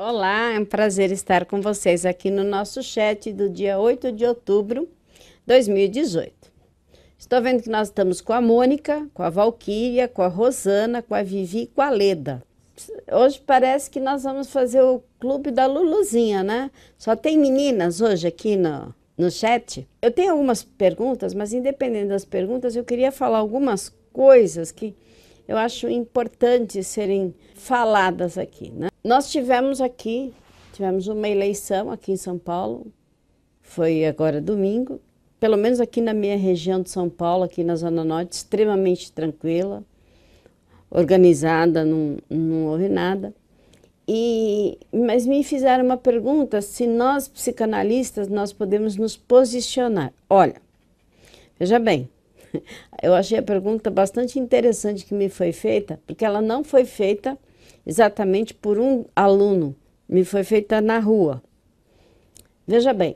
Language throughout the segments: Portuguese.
Olá, é um prazer estar com vocês aqui no nosso chat do dia 8 de outubro de 2018. Estou vendo que nós estamos com a Mônica, com a Valquíria, com a Rosana, com a Vivi e com a Leda. Hoje parece que nós vamos fazer o clube da Luluzinha, né? Só tem meninas hoje aqui no chat. Eu tenho algumas perguntas, mas independente das perguntas, eu queria falar algumas coisas que eu acho importante serem faladas aqui, né? Nós tivemos uma eleição aqui em São Paulo, foi agora domingo, pelo menos aqui na minha região de São Paulo, aqui na Zona Norte, extremamente tranquila, organizada, não houve nada. Mas me fizeram uma pergunta se nós, psicanalistas, nós podemos nos posicionar. Olha, veja bem, eu achei a pergunta bastante interessante que me foi feita, porque ela não foi feita exatamente por um aluno, me foi feita na rua. Veja bem,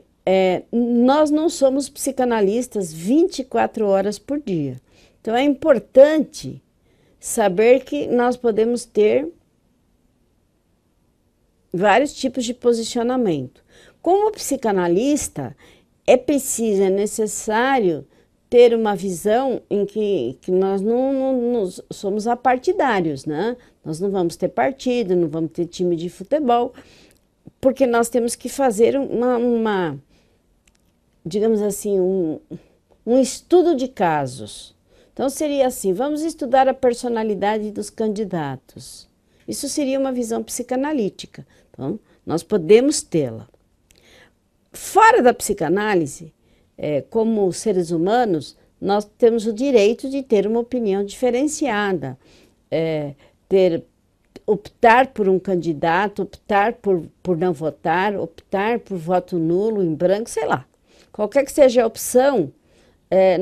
nós não somos psicanalistas 24 horas por dia. Então é importante saber que nós podemos ter vários tipos de posicionamento. Como psicanalista, é necessário ter uma visão em que nós não somos apartidários, né? Nós não vamos ter partido, não vamos ter time de futebol, porque nós temos que fazer digamos assim, um estudo de casos. Então seria assim, vamos estudar a personalidade dos candidatos. Isso seria uma visão psicanalítica. Então, nós podemos tê-la. Fora da psicanálise, como seres humanos, nós temos o direito de ter uma opinião diferenciada, optar por um candidato, optar por não votar, optar por voto nulo, em branco, sei lá. Qualquer que seja a opção,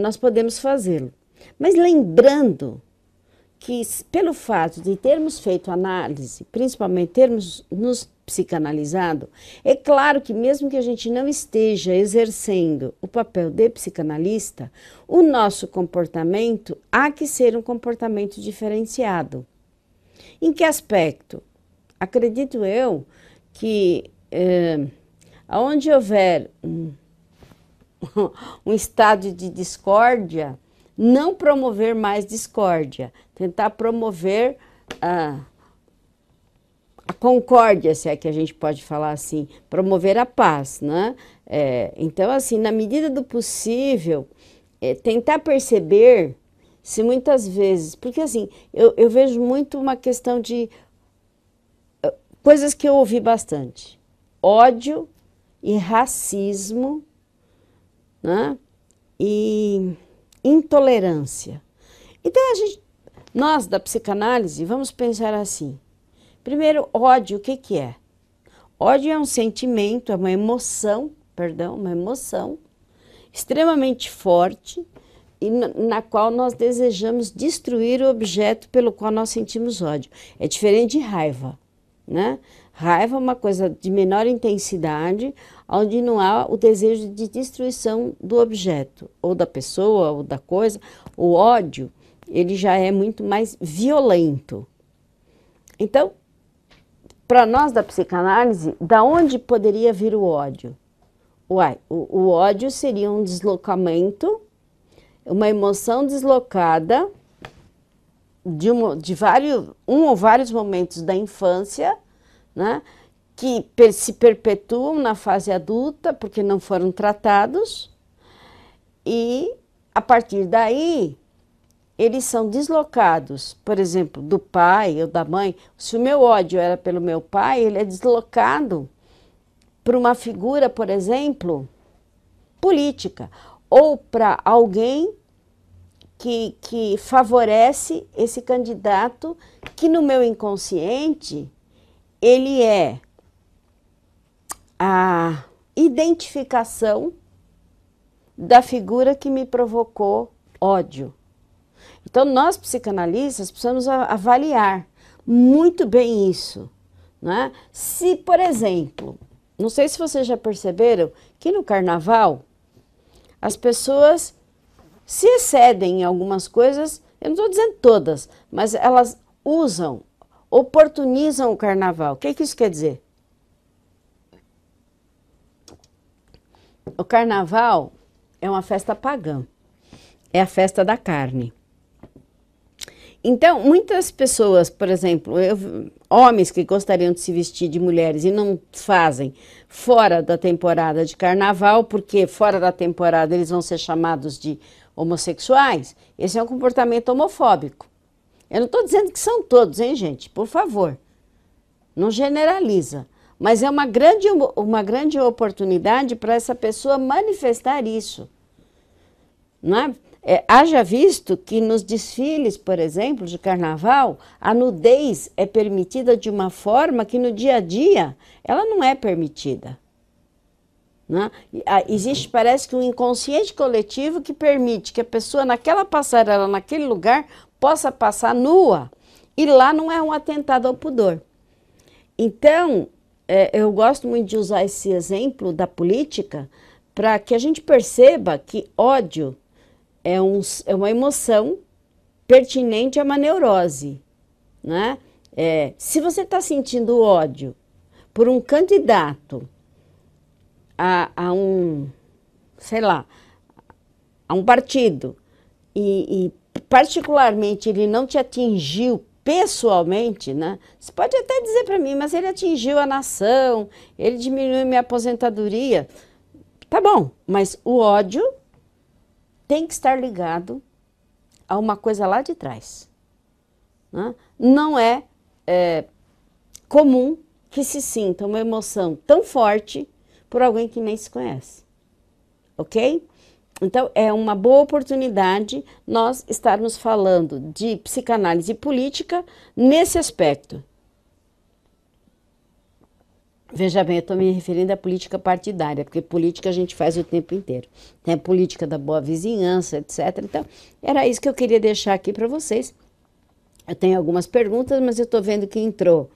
nós podemos fazê-lo. Mas lembrando que, pelo fato de termos feito análise, principalmente termos nos psicanalizado, é claro que mesmo que a gente não esteja exercendo o papel de psicanalista, o nosso comportamento há que ser um comportamento diferenciado. Em que aspecto? Acredito eu que onde houver um estado de discórdia, não promover mais discórdia, tentar promover a concórdia, se é que a gente pode falar assim, promover a paz, né? Então, assim, na medida do possível, tentar perceber se muitas vezes, porque assim, eu vejo muito uma questão de coisas que eu ouvi bastante, ódio e racismo, né? E intolerância. Então, nós da psicanálise vamos pensar assim. Primeiro, ódio, o que é? Ódio é um sentimento, é uma emoção, uma emoção extremamente forte e na qual nós desejamos destruir o objeto pelo qual nós sentimos ódio. É diferente de raiva, né? Raiva é uma coisa de menor intensidade, onde não há o desejo de destruição do objeto, ou da pessoa, ou da coisa. O ódio, ele já é muito mais violento. Então, para nós da psicanálise, da onde poderia vir o ódio? O ódio seria um deslocamento, uma emoção deslocada de um ou vários momentos da infância, né, que se perpetuam na fase adulta porque não foram tratados e, a partir daí, eles são deslocados, por exemplo, do pai ou da mãe. Se o meu ódio era pelo meu pai, ele é deslocado para uma figura, por exemplo, política, ou para alguém que favorece esse candidato, que no meu inconsciente, ele é a identificação da figura que me provocou ódio. Então, nós psicanalistas precisamos avaliar muito bem isso, né? Se, por exemplo, não sei se vocês já perceberam que no carnaval as pessoas se excedem em algumas coisas, eu não estou dizendo todas, mas elas oportunizam o carnaval. O que isso quer dizer? O carnaval é uma festa pagã, é a festa da carne. Então, muitas pessoas, por exemplo, homens que gostariam de se vestir de mulheres e não fazem fora da temporada de carnaval, porque fora da temporada eles vão ser chamados de homossexuais, esse é um comportamento homofóbico. Eu não estou dizendo que são todos, hein, gente? Por favor, não generaliza. Mas é uma grande oportunidade para essa pessoa manifestar isso. Não é? Haja visto que nos desfiles, por exemplo, de carnaval, a nudez é permitida de uma forma que no dia a dia ela não é permitida. Não é? Existe, parece que um inconsciente coletivo que permite que a pessoa naquela passarela, naquele lugar, possa passar nua, e lá não é um atentado ao pudor. Então, eu gosto muito de usar esse exemplo da política para que a gente perceba que ódio é uma emoção pertinente a uma neurose, né? Se você está sentindo ódio por um candidato a um, sei lá, a um partido e particularmente ele não te atingiu pessoalmente, né? Você pode até dizer para mim, mas ele atingiu a nação, ele diminuiu minha aposentadoria. Tá bom, mas o ódio tem que estar ligado a uma coisa lá de trás. Né? Não é comum que se sinta uma emoção tão forte por alguém que nem se conhece. Ok? Então, é uma boa oportunidade nós estarmos falando de psicanálise política nesse aspecto. Veja bem, eu estou me referindo à política partidária, porque política a gente faz o tempo inteiro. Tem a política da boa vizinhança, etc. Então, era isso que eu queria deixar aqui para vocês. Eu tenho algumas perguntas, mas eu estou vendo que entrou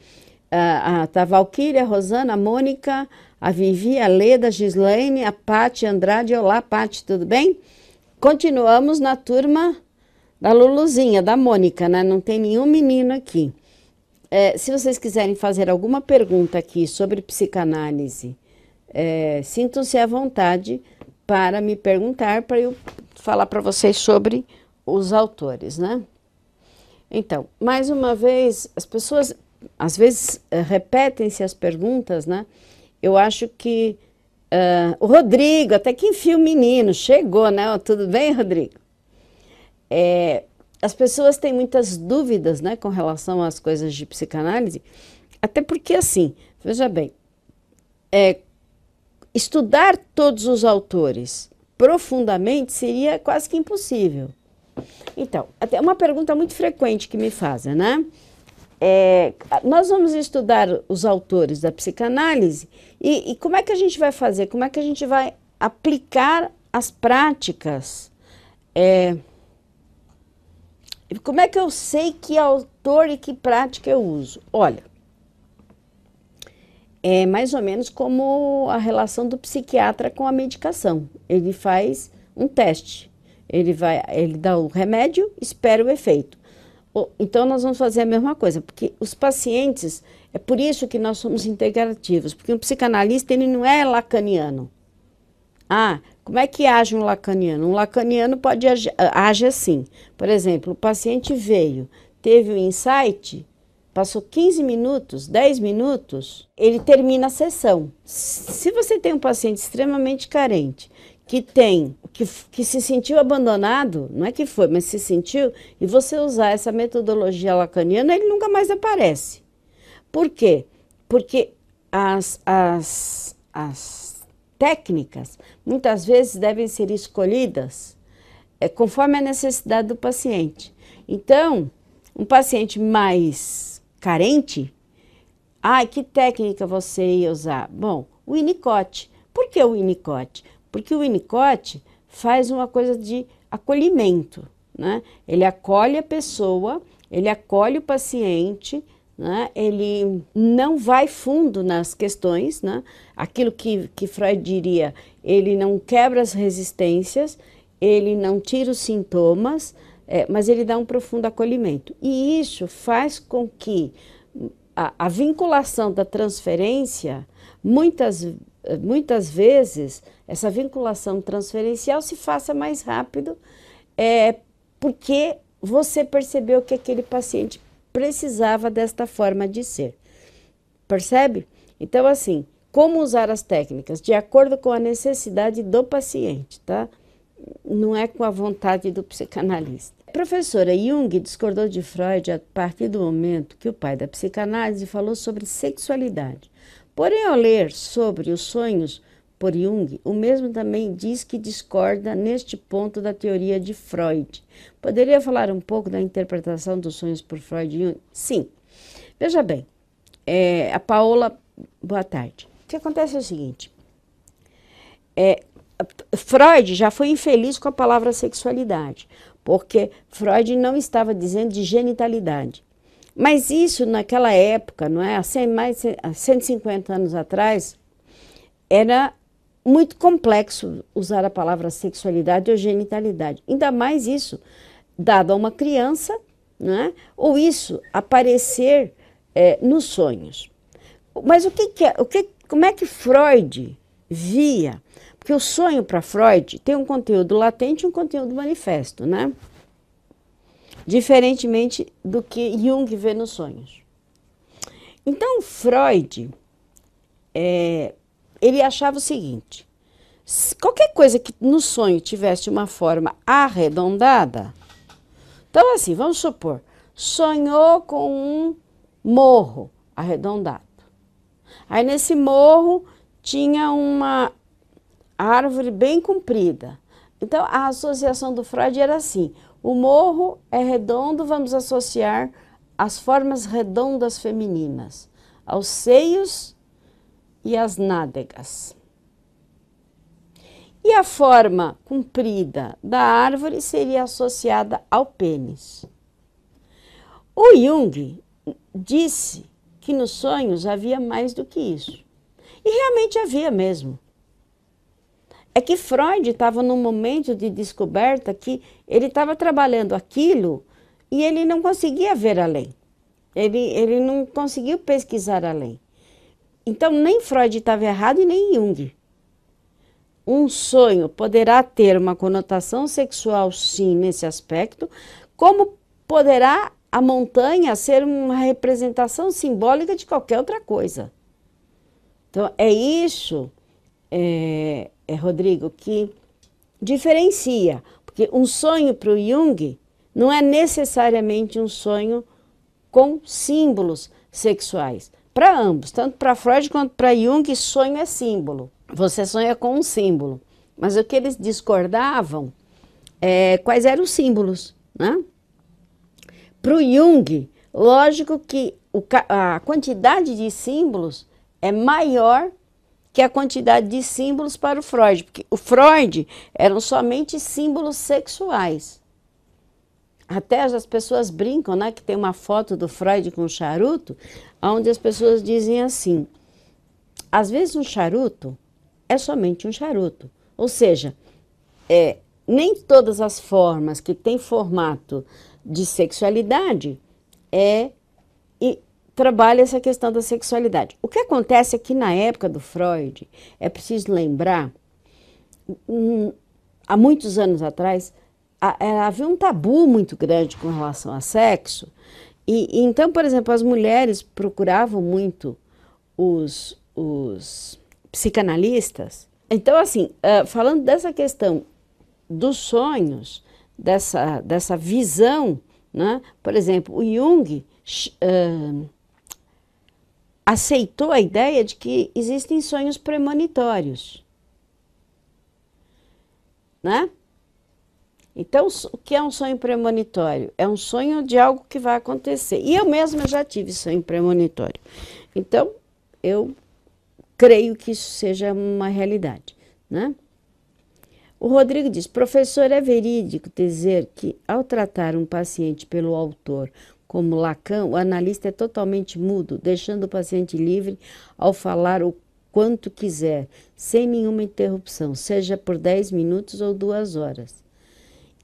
a Valquíria, a Rosana, a Mônica, a Vivi, a Leda, a Gislaine, a Pati Andrade. Olá, Pati, tudo bem? Continuamos na turma da Luluzinha, da Mônica, né? Não tem nenhum menino aqui. Se vocês quiserem fazer alguma pergunta aqui sobre psicanálise, sintam-se à vontade para me perguntar, para eu falar para vocês sobre os autores, né? Então, mais uma vez, as pessoas, às vezes, repetem-se as perguntas, né? Eu acho que o Rodrigo, até que enfim o menino, chegou, né? Tudo bem, Rodrigo? As pessoas têm muitas dúvidas, né, com relação às coisas de psicanálise, até porque, assim, veja bem, estudar todos os autores profundamente seria quase que impossível. Então, até uma pergunta muito frequente que me fazem, né? Nós vamos estudar os autores da psicanálise e como é que a gente vai fazer? Como é que a gente vai aplicar as práticas? Como é que eu sei que autor e que prática eu uso? Olha, é mais ou menos como a relação do psiquiatra com a medicação. Ele faz um teste, ele dá o remédio, espera o efeito. Então, nós vamos fazer a mesma coisa, porque os pacientes, é por isso que nós somos integrativos, porque um psicanalista, ele não é lacaniano. Como é que age um lacaniano? Um lacaniano age assim. Por exemplo, o paciente veio, teve um insight, passou 15 minutos, 10 minutos, ele termina a sessão. Se você tem um paciente extremamente carente, que se sentiu abandonado, não é que foi, mas se sentiu, e você usar essa metodologia lacaniana, ele nunca mais aparece. Por quê? Porque as técnicas, muitas vezes, devem ser escolhidas conforme a necessidade do paciente. Então, um paciente mais carente, que técnica você ia usar? Bom, o Winnicott. Por que o Winnicott? Porque o Winnicott faz uma coisa de acolhimento, né? Ele acolhe a pessoa, ele acolhe o paciente, né? Ele não vai fundo nas questões, né? Aquilo que Freud diria, ele não quebra as resistências, ele não tira os sintomas, mas ele dá um profundo acolhimento. E isso faz com que a vinculação da transferência, muitas muitas vezes, essa vinculação transferencial se faça mais rápido, porque você percebeu que aquele paciente precisava desta forma de ser. Percebe? Então, assim, como usar as técnicas? De acordo com a necessidade do paciente, tá? Não é com a vontade do psicanalista. A professora Jung discordou de Freud a partir do momento que o pai da psicanálise falou sobre sexualidade. Porém, ao ler sobre os sonhos por Jung, o mesmo também diz que discorda neste ponto da teoria de Freud. Poderia falar um pouco da interpretação dos sonhos por Freud e Jung? Sim. Veja bem, a Paola, boa tarde. O que acontece é o seguinte, Freud já foi infeliz com a palavra sexualidade, porque Freud não estava dizendo de genitalidade. Mas isso naquela época, não é? Há 150 anos atrás, era muito complexo usar a palavra sexualidade ou genitalidade. Ainda mais isso dado a uma criança, não é? Ou isso aparecer nos sonhos. Mas como é que Freud via? Porque o sonho para Freud tem um conteúdo latente e um conteúdo manifesto, né? Diferentemente do que Jung vê nos sonhos. Então, Freud, ele achava o seguinte, qualquer coisa que no sonho tivesse uma forma arredondada, então assim, vamos supor, sonhou com um morro arredondado. Aí nesse morro tinha uma árvore bem comprida. Então a associação do Freud era assim, o morro é redondo, vamos associar as formas redondas femininas, aos seios e às nádegas. E a forma comprida da árvore seria associada ao pênis. O Jung disse que nos sonhos havia mais do que isso. E realmente havia mesmo. É que Freud estava num momento de descoberta que ele estava trabalhando aquilo e ele não conseguia ver além. Ele não conseguiu pesquisar além. Então, nem Freud estava errado e nem Jung. Um sonho poderá ter uma conotação sexual, sim, nesse aspecto, como poderá a montanha ser uma representação simbólica de qualquer outra coisa. Então, é isso, Rodrigo, que diferencia. Porque um sonho para o Jung não é necessariamente um sonho com símbolos sexuais. Para ambos, tanto para Freud quanto para Jung, sonho é símbolo. Você sonha com um símbolo. Mas o que eles discordavam quais eram os símbolos, né? Para o Jung, lógico que a quantidade de símbolos é maior que a quantidade de símbolos para o Freud, porque o Freud eram somente símbolos sexuais. Até as pessoas brincam, né, que tem uma foto do Freud com um charuto, onde as pessoas dizem assim, às vezes um charuto é somente um charuto, ou seja, nem todas as formas que têm formato de sexualidade trabalha essa questão da sexualidade. O que acontece é que na época do Freud, é preciso lembrar, há muitos anos atrás, havia um tabu muito grande com relação a sexo, e então, por exemplo, as mulheres procuravam muito os psicanalistas. Então, assim, falando dessa questão dos sonhos, dessa visão, né? Por exemplo, o Jung aceitou a ideia de que existem sonhos premonitórios, né? Então, o que é um sonho premonitório? É um sonho de algo que vai acontecer. E eu mesma já tive sonho premonitório. Então, eu creio que isso seja uma realidade, né? O Rodrigo diz, professor, é verídico dizer que ao tratar um paciente pelo autor como Lacan, o analista é totalmente mudo, deixando o paciente livre ao falar o quanto quiser, sem nenhuma interrupção, seja por 10 minutos ou 2 horas.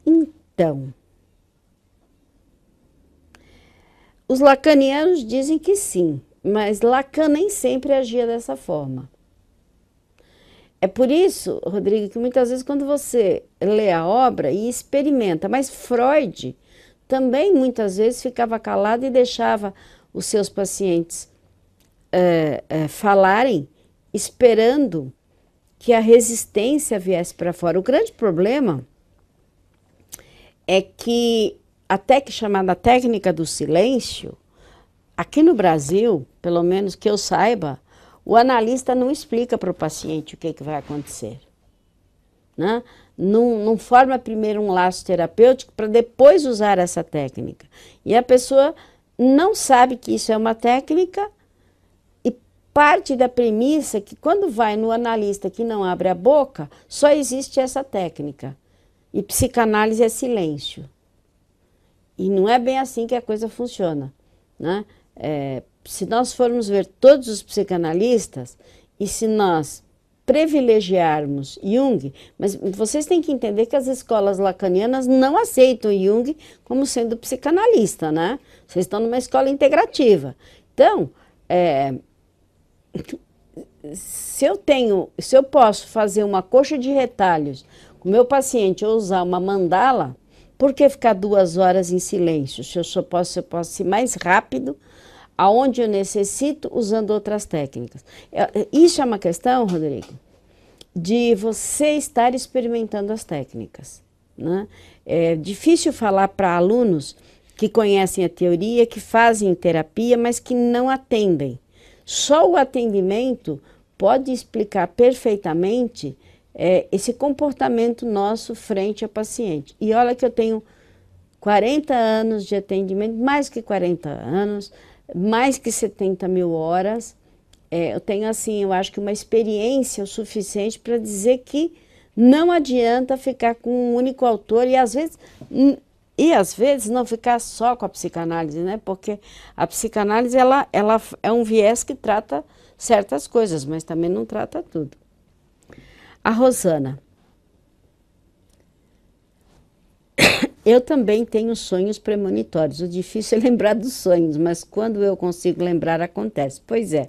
Então, os lacanianos dizem que sim, mas Lacan nem sempre agia dessa forma. É por isso, Rodrigo, que muitas vezes quando você lê a obra e experimenta, mas Freud também muitas vezes ficava calado e deixava os seus pacientes falarem, esperando que a resistência viesse para fora. O grande problema é que chamada técnica do silêncio, aqui no Brasil, pelo menos que eu saiba, o analista não explica para o paciente o que vai acontecer. Né? Não forma primeiro um laço terapêutico para depois usar essa técnica. E a pessoa não sabe que isso é uma técnica e parte da premissa que quando vai no analista que não abre a boca, só existe essa técnica. E psicanálise é silêncio. E não é bem assim que a coisa funciona. Né? Se nós formos ver todos os psicanalistas e se nós privilegiarmos Jung, mas vocês têm que entender que as escolas lacanianas não aceitam Jung como sendo psicanalista, né? Vocês estão numa escola integrativa. Então, se eu posso fazer uma coxa de retalhos com o meu paciente ou usar uma mandala, por que ficar 2 horas em silêncio? Se eu posso ir mais rápido, aonde eu necessito, usando outras técnicas. Isso é uma questão, Rodrigo, de você estar experimentando as técnicas. Né? É difícil falar para alunos que conhecem a teoria, que fazem terapia, mas que não atendem. Só o atendimento pode explicar perfeitamente esse comportamento nosso frente ao paciente. E olha que eu tenho 40 anos de atendimento, mais que 40 anos, mais que 70 mil horas. Eu tenho, assim, eu acho que uma experiência o suficiente para dizer que não adianta ficar com um único autor e às vezes não ficar só com a psicanálise, né? Porque a psicanálise ela é um viés que trata certas coisas, mas também não trata tudo. A Rosana. Eu também tenho sonhos premonitórios. O difícil é lembrar dos sonhos, mas quando eu consigo lembrar, acontece. Pois é.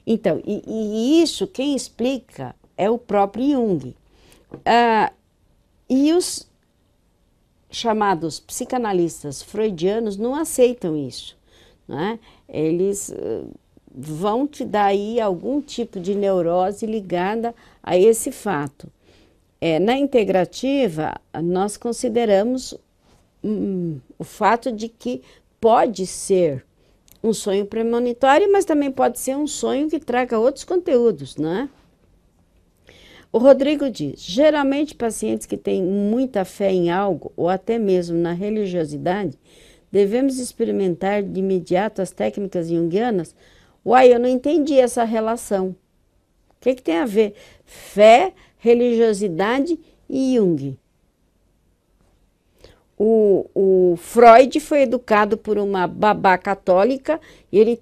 Então, e isso quem explica é o próprio Jung. E os chamados psicanalistas freudianos não aceitam isso. Né? Eles vão te dar aí algum tipo de neurose ligada a esse fato. Na integrativa, nós consideramos o fato de que pode ser um sonho premonitório, mas também pode ser um sonho que traga outros conteúdos, né? O Rodrigo diz, geralmente pacientes que têm muita fé em algo, ou até mesmo na religiosidade, devemos experimentar de imediato as técnicas junguianas? Uai, eu não entendi essa relação. O que tem a ver? Fé, religiosidade e Jung. O Freud foi educado por uma babá católica e ele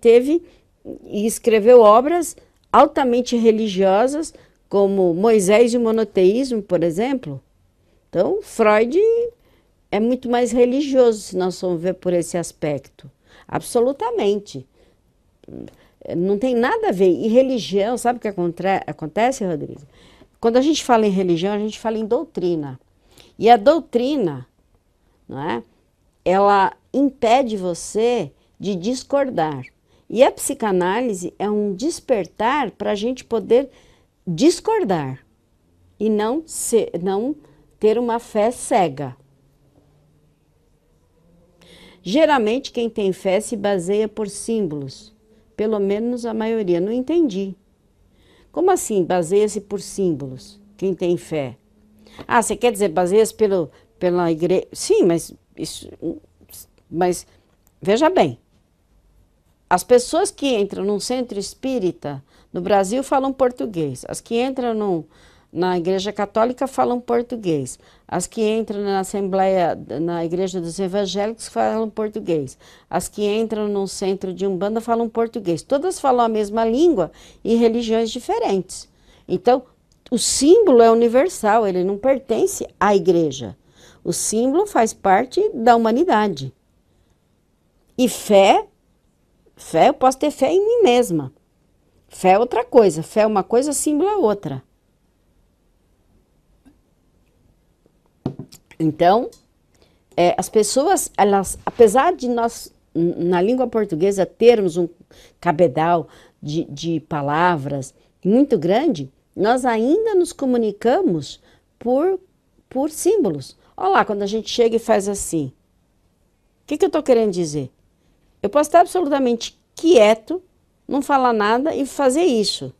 escreveu obras altamente religiosas, como Moisés e o Monoteísmo, por exemplo. Então, Freud é muito mais religioso, se nós formos ver por esse aspecto. Absolutamente. Não tem nada a ver. E religião, sabe o que acontece, Rodrigo? Quando a gente fala em religião, a gente fala em doutrina. E a doutrina, não é? Ela impede você de discordar. E a psicanálise é um despertar para a gente poder discordar e não ter uma fé cega. Geralmente quem tem fé se baseia por símbolos, pelo menos a maioria. Não entendi. Como assim baseia-se por símbolos, quem tem fé? Você quer dizer baseia-se pela igreja? Sim, mas veja bem, as pessoas que entram num centro espírita no Brasil falam português, as que entram na igreja católica falam português, as que entram na assembleia, na igreja dos evangélicos falam português, as que entram num centro de umbanda falam português, todas falam a mesma língua e religiões diferentes. Então, o símbolo é universal, ele não pertence à igreja. O símbolo faz parte da humanidade. E fé, eu posso ter fé em mim mesma. Fé é outra coisa. Fé é uma coisa, símbolo é outra. Então, as pessoas, elas, apesar de nós, na língua portuguesa, termos um cabedal de palavras muito grande, nós ainda nos comunicamos por símbolos. Olha lá, quando a gente chega e faz assim. O que eu estou querendo dizer? Eu posso estar absolutamente quieto, não falar nada e fazer isso.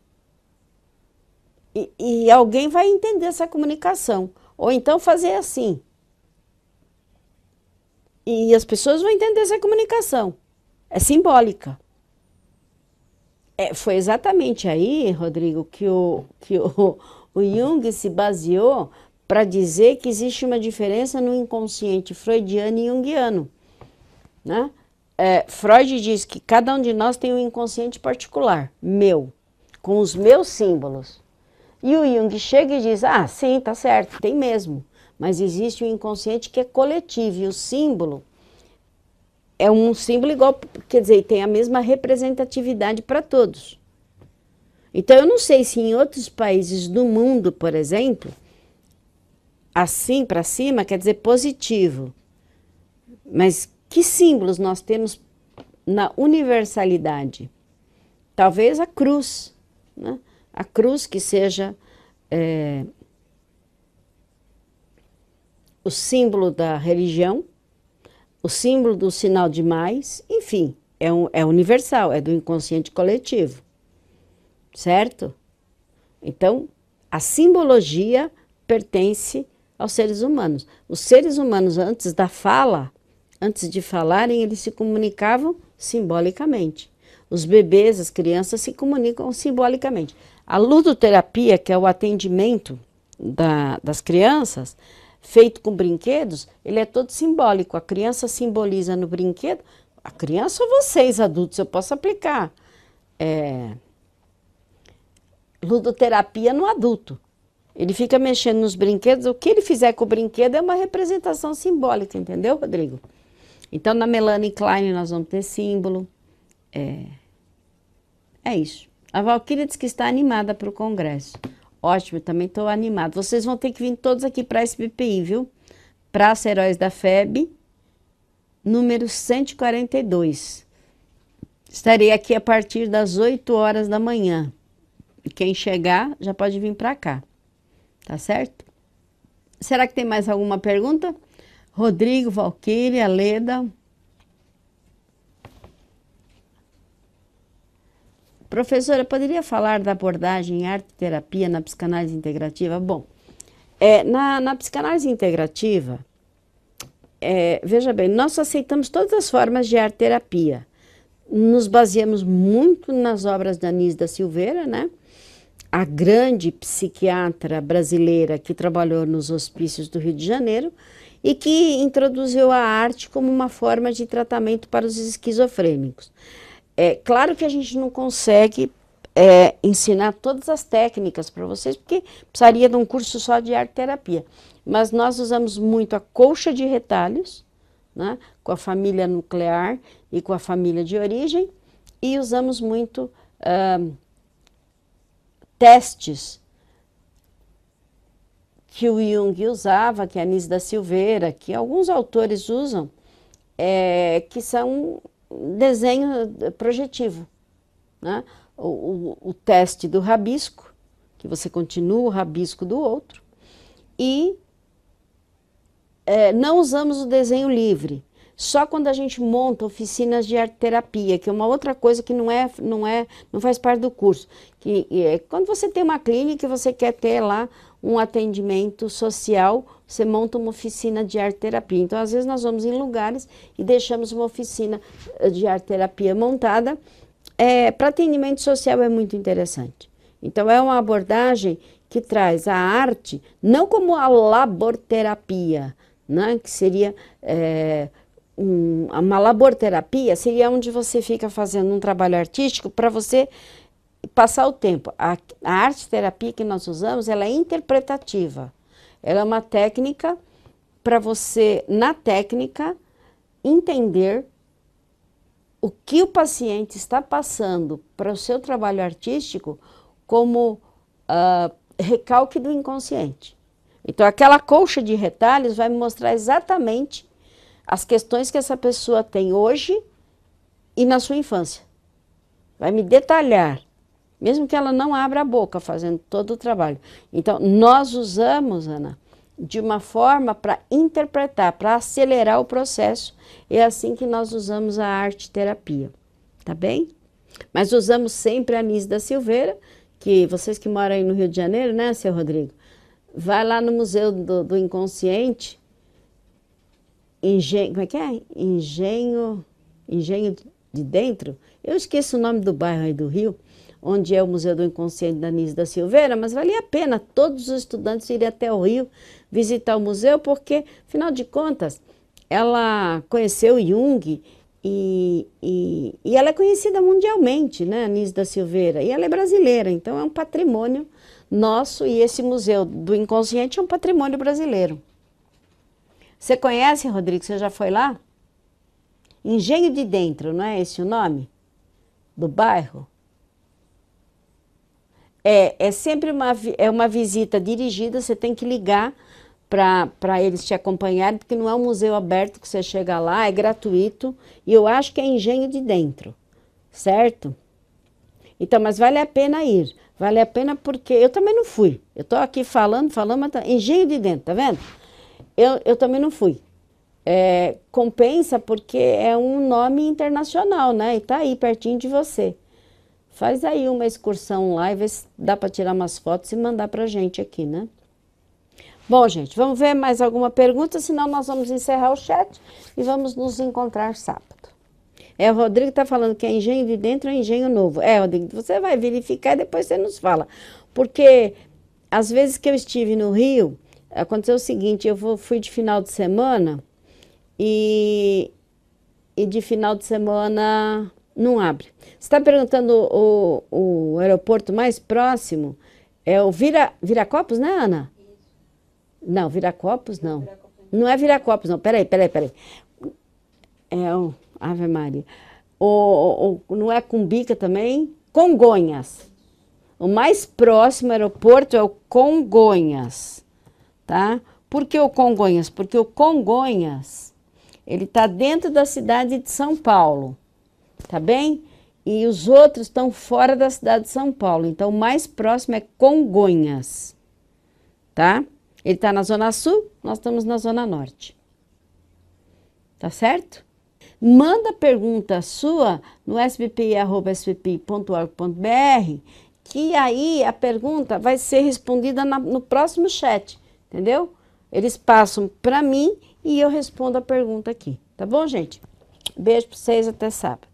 E alguém vai entender essa comunicação. Ou então fazer assim. E as pessoas vão entender essa comunicação. É simbólica. Foi exatamente aí, Rodrigo, que o Jung se baseou para dizer que existe uma diferença no inconsciente freudiano e junguiano, né? Freud diz que cada um de nós tem um inconsciente particular, meu, com os meus símbolos. E o Jung chega e diz, ah, sim, tá certo, tem mesmo. Mas existe um inconsciente que é coletivo e o símbolo é um símbolo igual, quer dizer, tem a mesma representatividade para todos. Então, eu não sei se em outros países do mundo, por exemplo, assim para cima quer dizer positivo. Mas que símbolos nós temos na universalidade? Talvez a cruz, né? A cruz que seja o símbolo da religião, o símbolo do sinal de mais, enfim, é universal, é do inconsciente coletivo, certo? Então, a simbologia pertence aos seres humanos. Os seres humanos, antes da fala, antes de falarem, eles se comunicavam simbolicamente. Os bebês, as crianças se comunicam simbolicamente. A ludoterapia, que é o atendimento das crianças, feito com brinquedos, ele é todo simbólico. A criança simboliza no brinquedo. A criança ou vocês, adultos, eu posso aplicar ludoterapia no adulto. Ele fica mexendo nos brinquedos, o que ele fizer com o brinquedo é uma representação simbólica, entendeu, Rodrigo? Então, na Melanie Klein nós vamos ter símbolo. É isso. A Valquíria diz que está animada para o congresso. Ótimo, eu também estou animada. Vocês vão ter que vir todos aqui para a SBPI, viu? Praça Heróis da FEB, número 142. Estarei aqui a partir das 8 horas da manhã. E quem chegar já pode vir para cá. Tá certo? Será que tem mais alguma pergunta? Rodrigo, Valquíria, Leda. Professora, poderia falar da abordagem arte-terapia na psicanálise integrativa? Bom, na psicanálise integrativa, veja bem, nós aceitamos todas as formas de arte-terapia. Nos baseamos muito nas obras da Anísio da Silveira, né? A grande psiquiatra brasileira que trabalhou nos hospícios do Rio de Janeiro e que introduziu a arte como uma forma de tratamento para os esquizofrênicos. É claro que a gente não consegue ensinar todas as técnicas para vocês, porque precisaria de um curso só de arte-terapia. Mas nós usamos muito a colcha de retalhos, né, com a família nuclear e com a família de origem, e usamos muito testes que o Jung usava, que a Anísio da Silveira, que alguns autores usam, que são desenho projetivo, né? O teste do rabisco, que você continua o rabisco do outro, e não usamos o desenho livre, só quando a gente monta oficinas de arte-terapia, que é uma outra coisa que não faz parte do curso, que quando você tem uma clínica e você quer ter lá um atendimento social, você monta uma oficina de arte-terapia. Então, às vezes, nós vamos em lugares e deixamos uma oficina de arte-terapia montada. Para atendimento social é muito interessante. Então, é uma abordagem que traz a arte, não como a laborterapia, né? Que seria uma laborterapia, seria onde você fica fazendo um trabalho artístico para você passar o tempo. A arte-terapia que nós usamos, ela é interpretativa. Ela é uma técnica para você, na técnica, entender o que o paciente está passando para o seu trabalho artístico como recalque do inconsciente. Então, aquela colcha de retalhos vai me mostrar exatamente as questões que essa pessoa tem hoje e na sua infância. Vai me detalhar, mesmo que ela não abra a boca fazendo todo o trabalho. Então, nós usamos, Ana, de uma forma para interpretar, para acelerar o processo. É assim que nós usamos a arte-terapia, tá bem? Mas usamos sempre a Anísio da Silveira, que vocês que moram aí no Rio de Janeiro, né, seu Rodrigo? Vai lá no Museu do Inconsciente, como é que é? Engenho de Dentro? Eu esqueço o nome do bairro aí do Rio, onde é o Museu do Inconsciente da Anísio da Silveira, mas valia a pena todos os estudantes irem até o Rio visitar o museu, porque, afinal de contas, ela conheceu Jung e ela é conhecida mundialmente, né, Anísio da Silveira, e ela é brasileira, então é um patrimônio nosso, e esse Museu do Inconsciente é um patrimônio brasileiro. Você conhece, Rodrigo? Você já foi lá? Engenho de Dentro, não é esse o nome do bairro? É sempre uma visita dirigida, você tem que ligar para eles te acompanharem, porque não é um museu aberto que você chega lá, é gratuito, e eu acho que é Engenho de Dentro, certo? Então, mas vale a pena ir, vale a pena porque eu também não fui. Eu estou aqui falando, mas tá, Engenho de Dentro, tá vendo? Eu também não fui. Compensa porque é um nome internacional, né? E tá aí, pertinho de você. Faz aí uma excursão lá e vê se dá para tirar umas fotos e mandar pra gente aqui, né? Bom, gente, vamos ver mais alguma pergunta, senão nós vamos encerrar o chat e vamos nos encontrar sábado. O Rodrigo está falando que é Engenho de Dentro ou Engenho Novo. Rodrigo, você vai verificar e depois você nos fala. Porque, às vezes que eu estive no Rio, aconteceu o seguinte, fui de final de semana e de final de semana não abre. Você está perguntando o aeroporto mais próximo? É o Viracopos, né, Ana? Não, Viracopos não. Não é Viracopos, não. Peraí. É o Ave Maria. Não é Cumbica também? Congonhas. O mais próximo aeroporto é o Congonhas, tá? Por que o Congonhas? Porque o Congonhas, ele está dentro da cidade de São Paulo, tá bem? E os outros estão fora da cidade de São Paulo. Então, o mais próximo é Congonhas, tá? Ele está na Zona Sul, nós estamos na Zona Norte. Tá certo? Manda pergunta sua no sbpi@sbpi.org.br, que aí a pergunta vai ser respondida no próximo chat, entendeu? Eles passam para mim e eu respondo a pergunta aqui. Tá bom, gente? Beijo para vocês, até sábado.